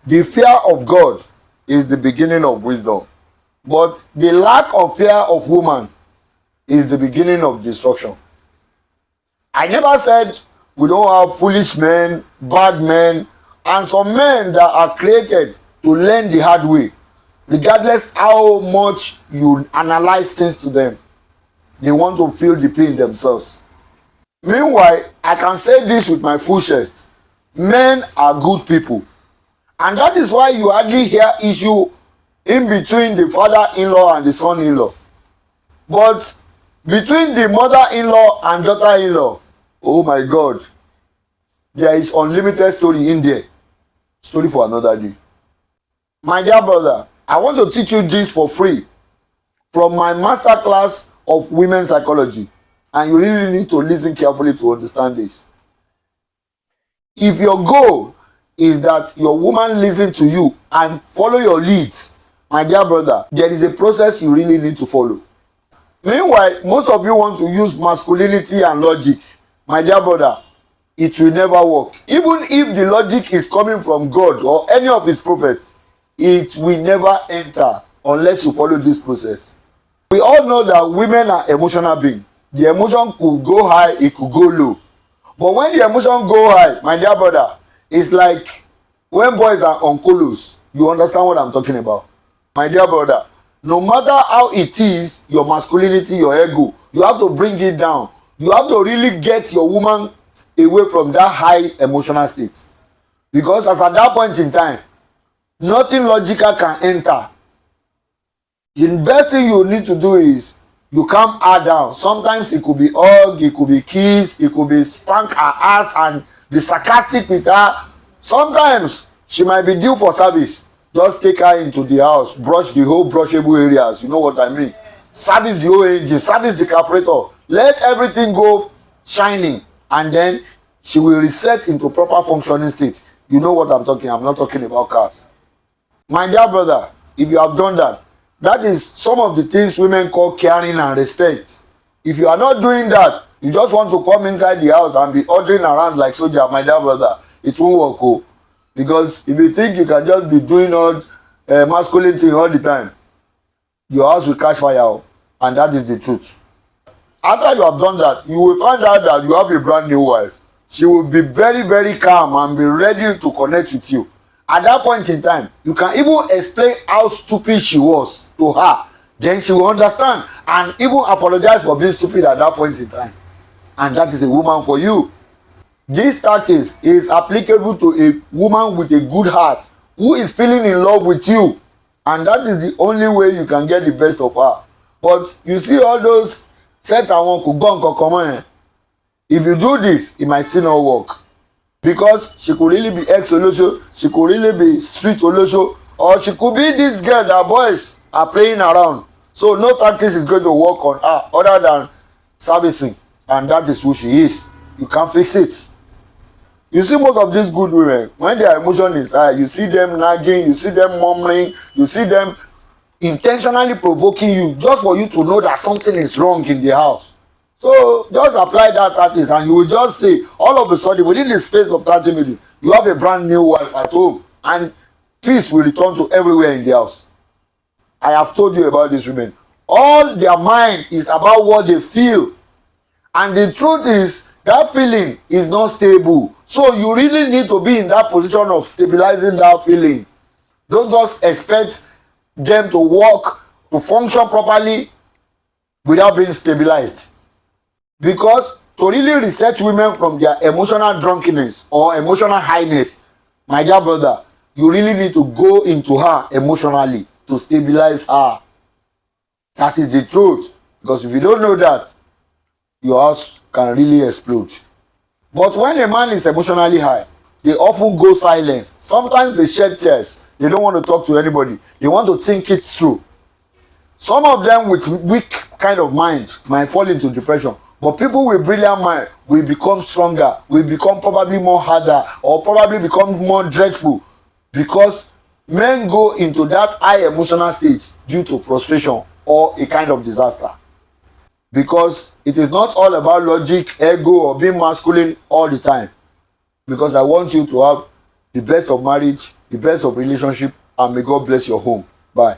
The fear of God is the beginning of wisdom, but the lack of fear of woman is the beginning of destruction. I never said we don't have foolish men, bad men, and some men that are created to learn the hard way. Regardless how much you analyze things to them, they want to feel the pain themselves. Meanwhile, I can say this with my full chest: men are good people. And that is why you hardly hear issue in between the father-in-law and the son-in-law. But between the mother-in-law and daughter-in-law, oh my God, there is unlimited story in there. Story for another day. My dear brother, I want to teach you this for free from my master class of women's psychology. And you really need to listen carefully to understand this. If your goal is that your woman listen to you and follow your leads, my dear brother, there is a process you really need to follow. Meanwhile, most of you want to use masculinity and logic. My dear brother, it will never work. Even if the logic is coming from God or any of his prophets, it will never enter unless you follow this process. We all know that women are emotional beings. The emotion could go high, it could go low. But when the emotion go high, my dear brother, it's like when boys are on colos. You understand what I'm talking about? My dear brother, no matter how it is, your masculinity, your ego, you have to bring it down. You have to really get your woman away from that high emotional state. Because as at that point in time, nothing logical can enter. The best thing you need to do is you calm her down. Sometimes it could be hug, it could be kiss, it could be spank her ass and be sarcastic with her. Sometimes she might be due for service. Just take her into the house, brush the whole brushable areas. You know what I mean? Service the whole engine, service the carburetor. Let everything go shining, and then she will reset into proper functioning state. You know what I'm talking. I'm not talking about cars. My dear brother, if you have done that, that is some of the things women call caring and respect. If you are not doing that, you just want to come inside the house and be ordering around like soldier, my dear brother, it won't work. Oh. Because if you think you can just be doing all masculine thing all the time, your house will catch fire. Oh. And that is the truth. After you have done that, you will find out that you have a brand new wife. She will be very, very calm and be ready to connect with you. At that point in time, you can even explain how stupid she was to her. Then she will understand and even apologize for being stupid at that point in time. And that is a woman for you. This tactics is applicable to a woman with a good heart who is feeling in love with you. And that is the only way you can get the best of her. But you see all those set and one could go and come on. If you do this, it might still not work. Because she could really be ex-Olosho, she could really be street Olosho, or she could be this girl that boys are playing around. So no tactics is going to work on her other than servicing. And that is who she is. You can't fix it. You see most of these good women, when their emotion is high, you see them nagging, you see them murmuring, you see them intentionally provoking you just for you to know that something is wrong in the house. So just apply that tactics and you will just see all of a sudden within the space of 30 minutes, you have a brand new wife at home and peace will return to everywhere in the house. I have told you about these women. All their mind is about what they feel. And the truth is, that feeling is not stable. So you really need to be in that position of stabilizing that feeling. Don't just expect them to work, to function properly without being stabilized. Because to really reset women from their emotional drunkenness or emotional highness, my dear brother, you really need to go into her emotionally to stabilize her. That is the truth. Because if you don't know that, your house can really explode. But when a man is emotionally high, they often go silent. Sometimes they shed tears. They don't want to talk to anybody. They want to think it through. Some of them with weak kind of mind might fall into depression. But people with brilliant mind will become stronger, will become probably more harder, or probably become more dreadful. Because men go into that high emotional stage due to frustration or a kind of disaster. Because it is not all about logic, ego, or being masculine all the time. Because I want you to have the best of marriage, the best of relationship, and may God bless your home. Bye.